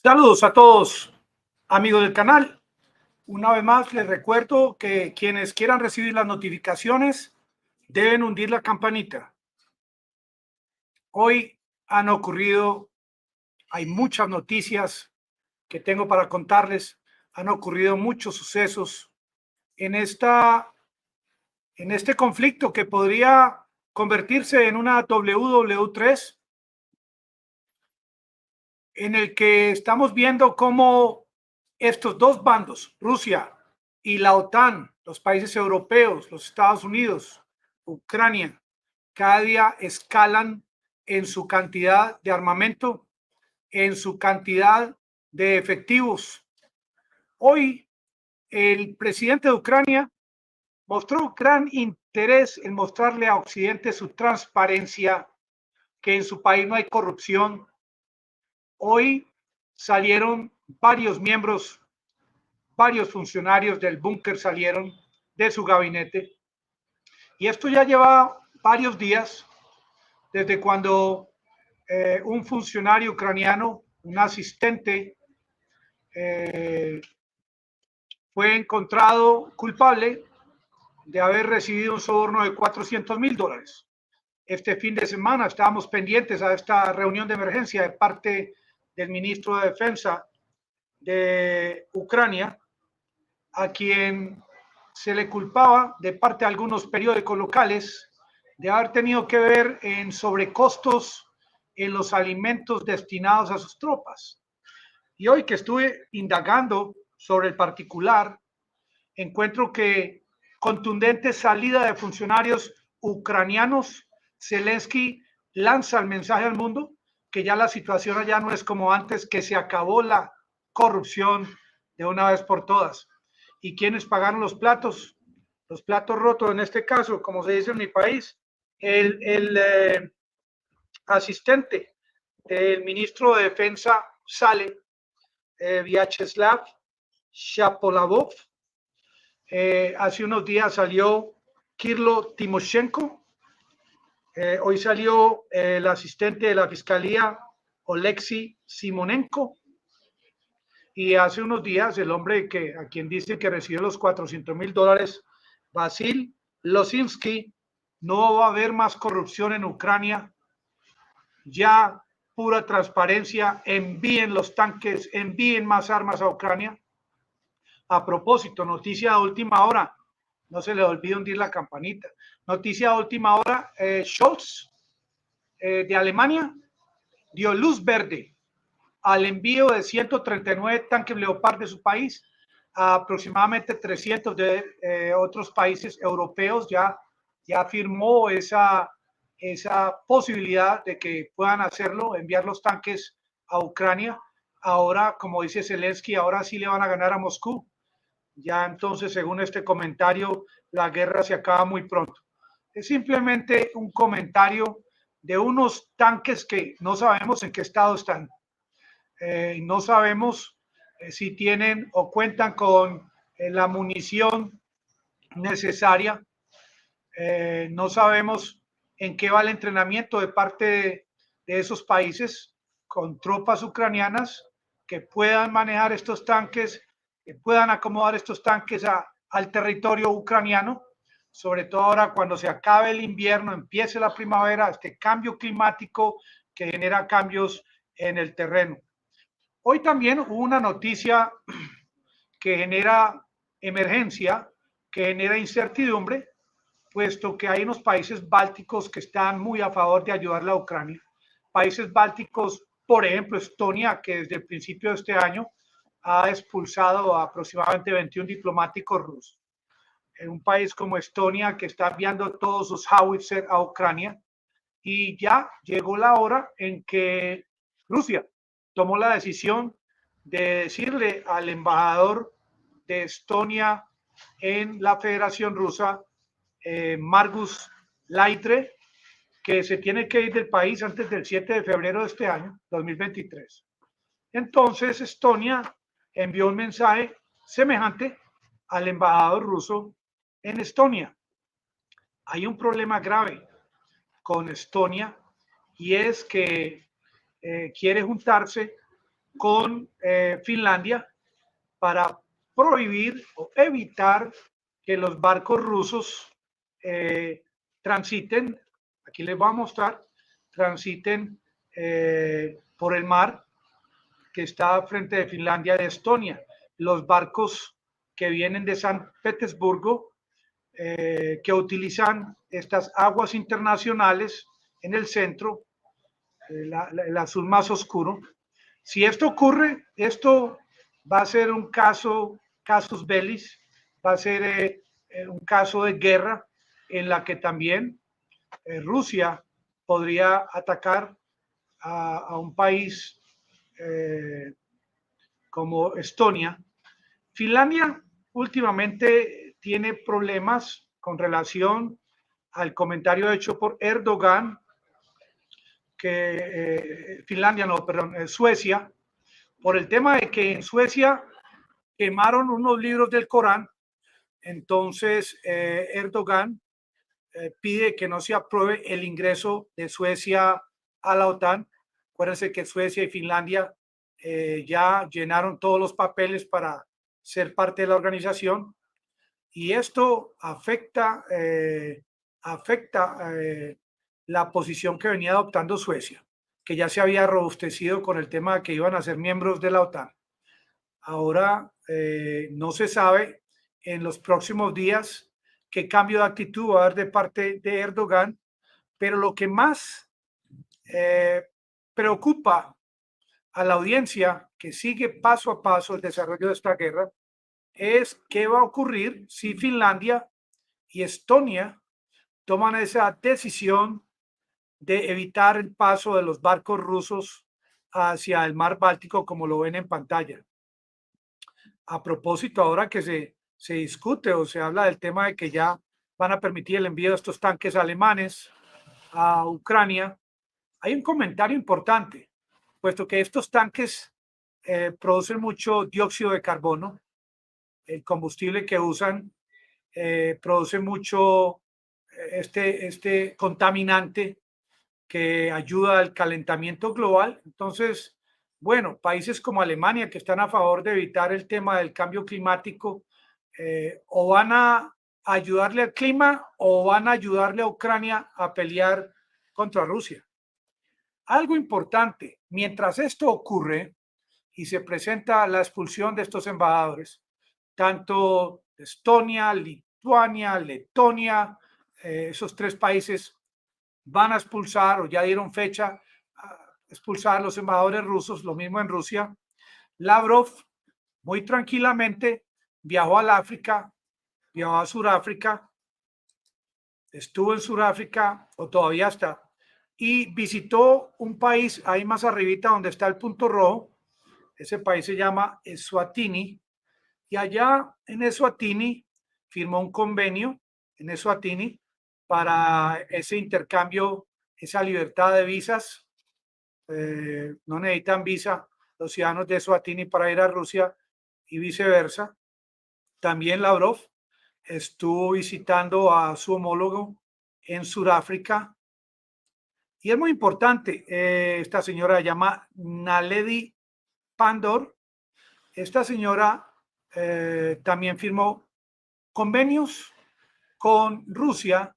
Saludos a todos, amigos del canal. Una vez más les recuerdo que quienes quieran recibir las notificaciones deben hundir la campanita. Hoy hay muchas noticias que tengo para contarles. Han ocurrido muchos sucesos en este conflicto que podría convertirse en una WW3, en el que estamos viendo cómo estos dos bandos, Rusia y la OTAN, los países europeos, los Estados Unidos, Ucrania, cada día escalan en su cantidad de armamento, en su cantidad de efectivos. Hoy el presidente de Ucrania mostró gran interés en mostrarle a Occidente su transparencia, que en su país no hay corrupción. Hoy salieron varios funcionarios del búnker salieron de su gabinete, y esto ya lleva varios días desde cuando un funcionario ucraniano, un asistente, fue encontrado culpable de haber recibido un soborno de $400,000. Este fin de semana estábamos pendientes a esta reunión de emergencia de parte del ministro de Defensa de Ucrania, a quien se le culpaba de parte de algunos periódicos locales de haber tenido que ver en sobrecostos en los alimentos destinados a sus tropas. Y hoy que estuve indagando sobre el particular, encuentro que contundente salida de funcionarios ucranianos, Zelensky lanza el mensaje al mundo que ya la situación allá no es como antes, que se acabó la corrupción de una vez por todas. ¿Y quiénes pagaron los platos? Los platos rotos, en este caso, como se dice en mi país, el asistente del ministro de Defensa sale, Vyacheslav Shapovalov. Hace unos días salió Kirlo Timoshenko. Hoy salió el asistente de la fiscalía, Oleksiy Simonenko. Y hace unos días el hombre a quien dice que recibió los $400,000, Vasil Losinsky. No va a haber más corrupción en Ucrania, ya pura transparencia, envíen los tanques, envíen más armas a Ucrania. A propósito, noticia de última hora, no se le olvide hundir la campanita. Noticia de última hora, Scholz de Alemania dio luz verde al envío de 139 tanques Leopard de su país a aproximadamente 300 de otros países europeos. Ya firmó esa posibilidad de que puedan hacerlo, enviar los tanques a Ucrania. Ahora, como dice Zelensky, ahora sí le van a ganar a Moscú. Ya entonces, según este comentario, la guerra se acaba muy pronto. Es simplemente un comentario de unos tanques que no sabemos en qué estado están. No sabemos si tienen o cuentan con la munición necesaria. No sabemos en qué va el entrenamiento de parte de esos países con tropas ucranianas que puedan manejar estos tanques, que puedan acomodar estos tanques al territorio ucraniano, sobre todo ahora cuando se acabe el invierno, empiece la primavera, este cambio climático que genera cambios en el terreno. Hoy también hubo una noticia que genera emergencia, que genera incertidumbre, puesto que hay unos países bálticos que están muy a favor de ayudar a Ucrania. Países bálticos, por ejemplo, Estonia, que desde el principio de este año ha expulsado a aproximadamente 21 diplomáticos rusos. En un país como Estonia, que está enviando todos sus howitzers a Ucrania, y ya llegó la hora en que Rusia tomó la decisión de decirle al embajador de Estonia en la Federación Rusa, Margus Laitre, que se tiene que ir del país antes del 7 de febrero de este año, 2023. Entonces, Estonia envió un mensaje semejante al embajador ruso en Estonia. Hay un problema grave con Estonia, y es que quiere juntarse con Finlandia para prohibir o evitar que los barcos rusos transiten, aquí les voy a mostrar, transiten por el mar que está frente de Finlandia de Estonia. Los barcos que vienen de San Petersburgo, que utilizan estas aguas internacionales en el centro, el azul más oscuro. Si esto ocurre, esto va a ser un casus bellis, va a ser un caso de guerra en la que también Rusia podría atacar a un país como Estonia. Finlandia últimamente tiene problemas con relación al comentario hecho por Erdogan, que Finlandia, no, perdón, Suecia, por el tema de que en Suecia quemaron unos libros del Corán. Entonces Erdogan pide que no se apruebe el ingreso de Suecia a la OTAN. Acuérdense que Suecia y Finlandia ya llenaron todos los papeles para ser parte de la organización, y esto afecta la posición que venía adoptando Suecia, que ya se había robustecido con el tema de que iban a ser miembros de la OTAN. Ahora no se sabe en los próximos días qué cambio de actitud va a haber de parte de Erdogan, pero lo que más preocupa a la audiencia que sigue paso a paso el desarrollo de esta guerra es qué va a ocurrir si Finlandia y Estonia toman esa decisión de evitar el paso de los barcos rusos hacia el mar Báltico, como lo ven en pantalla. A propósito, ahora que se discute o se habla del tema de que ya van a permitir el envío de estos tanques alemanes a Ucrania, hay un comentario importante, puesto que estos tanques producen mucho dióxido de carbono. El combustible que usan produce mucho este contaminante que ayuda al calentamiento global. Entonces, bueno, países como Alemania, que están a favor de evitar el tema del cambio climático, o van a ayudarle al clima o van a ayudarle a Ucrania a pelear contra Rusia. Algo importante, mientras esto ocurre y se presenta la expulsión de estos embajadores, tanto Estonia, Lituania, Letonia, esos tres países van a expulsar o ya dieron fecha a expulsar a los embajadores rusos, lo mismo en Rusia. Lavrov muy tranquilamente viajó al África, viajó a Sudáfrica, estuvo en Sudáfrica o todavía está, y visitó un país ahí más arribita donde está el punto rojo. Ese país se llama Eswatini, y allá en Eswatini firmó un convenio en Eswatini para ese intercambio, esa libertad de visas. No necesitan visa los ciudadanos de Eswatini para ir a Rusia y viceversa. También Lavrov estuvo visitando a su homólogo en Sudáfrica. Y es muy importante, esta señora se llama Naledi Pandor. Esta señora también firmó convenios con Rusia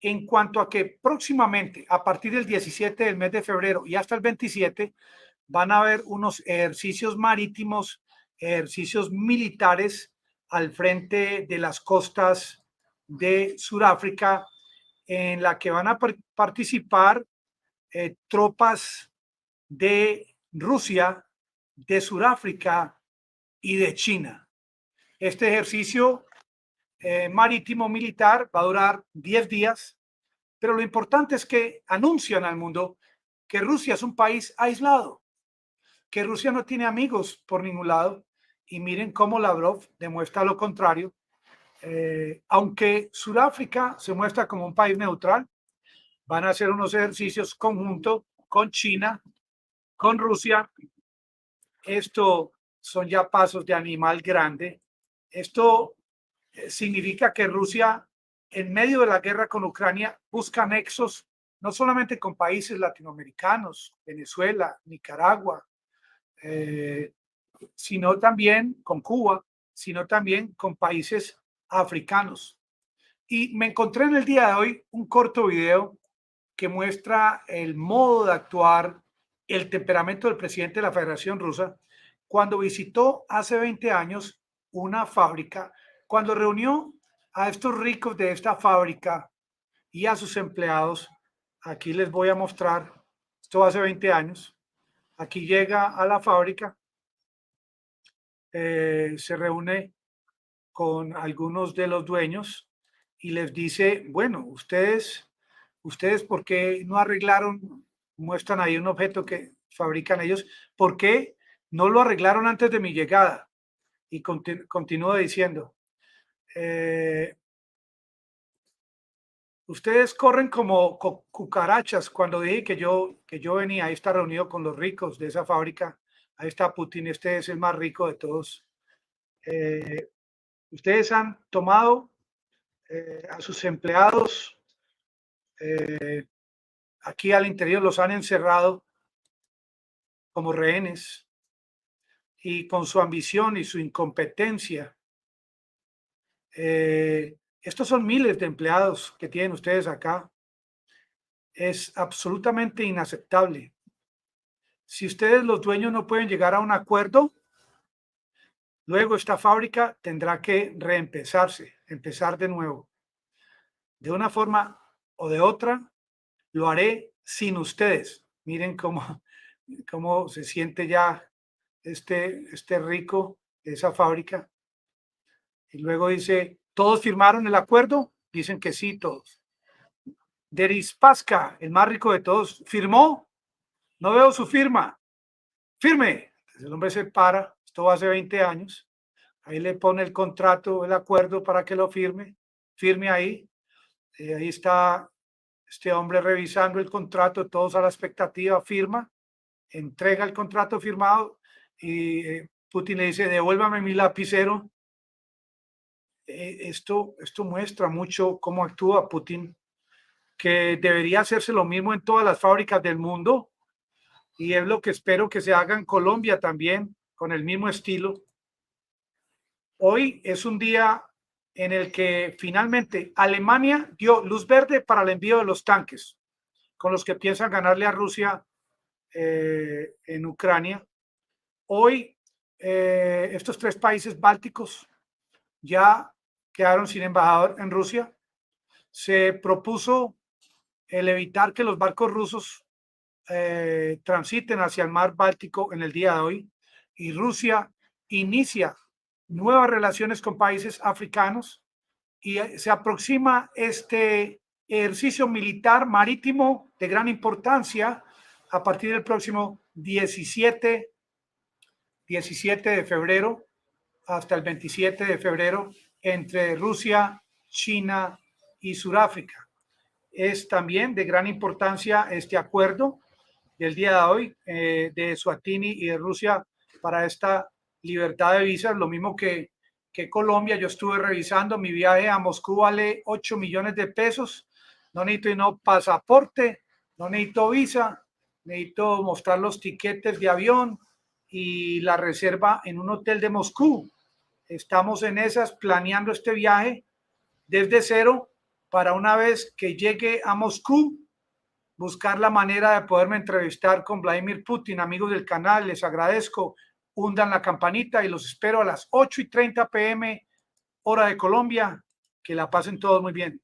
en cuanto a que próximamente, a partir del 17 del mes de febrero y hasta el 27, van a haber unos ejercicios marítimos, ejercicios militares al frente de las costas de Sudáfrica, en la que van a participar tropas de Rusia, de Sudáfrica y de China. Este ejercicio marítimo militar va a durar 10 días, pero lo importante es que anuncian al mundo que Rusia es un país aislado, que Rusia no tiene amigos por ningún lado, y miren cómo Lavrov demuestra lo contrario. Aunque Sudáfrica se muestra como un país neutral, van a hacer unos ejercicios conjuntos con China, con Rusia. Esto son ya pasos de animal grande. Esto significa que Rusia, en medio de la guerra con Ucrania, busca nexos no solamente con países latinoamericanos, Venezuela, Nicaragua, sino también con Cuba, sino también con países africanos. Y me encontré en el día de hoy un corto video que muestra el modo de actuar, el temperamento del presidente de la Federación Rusa cuando visitó hace 20 años una fábrica, cuando reunió a estos ricos de esta fábrica y a sus empleados. Aquí les voy a mostrar, esto hace 20 años. Aquí llega a la fábrica, se reúne con algunos de los dueños y les dice, bueno, ustedes ¿por qué no arreglaron? Muestran ahí un objeto que fabrican ellos. ¿Por qué no lo arreglaron antes de mi llegada? Y continúa diciendo, ustedes corren como cucarachas. Cuando dije que yo venía, ahí está reunido con los ricos de esa fábrica. Ahí está Putin, este es el más rico de todos. Ustedes han tomado a sus empleados aquí al interior, los han encerrado como rehenes, y con su ambición y su incompetencia. Estos son miles de empleados que tienen ustedes acá. Es absolutamente inaceptable. Si ustedes, los dueños, no pueden llegar a un acuerdo, luego esta fábrica tendrá que empezar de nuevo. De una forma o de otra, lo haré sin ustedes. Miren cómo se siente ya este rico de esa fábrica. Y luego dice, ¿todos firmaron el acuerdo? Dicen que sí, todos. Deripaska, el más rico de todos, ¿firmó? No veo su firma. Firme. Entonces el hombre se para, esto hace 20 años. Ahí le pone el contrato, el acuerdo para que lo firme. Firme ahí. Ahí está este hombre revisando el contrato, todos a la expectativa, firma, entrega el contrato firmado y Putin le dice, devuélvame mi lapicero. Esto muestra mucho cómo actúa Putin, que debería hacerse lo mismo en todas las fábricas del mundo, y es lo que espero que se haga en Colombia también, con el mismo estilo. Hoy es un día en el que finalmente Alemania dio luz verde para el envío de los tanques, con los que piensan ganarle a Rusia en Ucrania. Hoy estos 3 países bálticos ya quedaron sin embajador en Rusia. Se propuso el evitar que los barcos rusos transiten hacia el mar Báltico en el día de hoy, y Rusia inicia nuevas relaciones con países africanos y se aproxima este ejercicio militar marítimo de gran importancia a partir del próximo 17 de febrero hasta el 27 de febrero entre Rusia, China y Sudáfrica. Es también de gran importancia este acuerdo del día de hoy de Eswatini y de Rusia para esta libertad de visas, lo mismo que Colombia. Yo estuve revisando, mi viaje a Moscú vale 8 millones de pesos, no necesito pasaporte, no necesito visa, necesito mostrar los tiquetes de avión y la reserva en un hotel de Moscú. Estamos en esas, planeando este viaje desde cero para una vez que llegue a Moscú, buscar la manera de poderme entrevistar con Vladimir Putin. Amigos del canal, les agradezco, hundan la campanita y los espero a las 8:30 p.m. hora de Colombia. Que la pasen todos muy bien.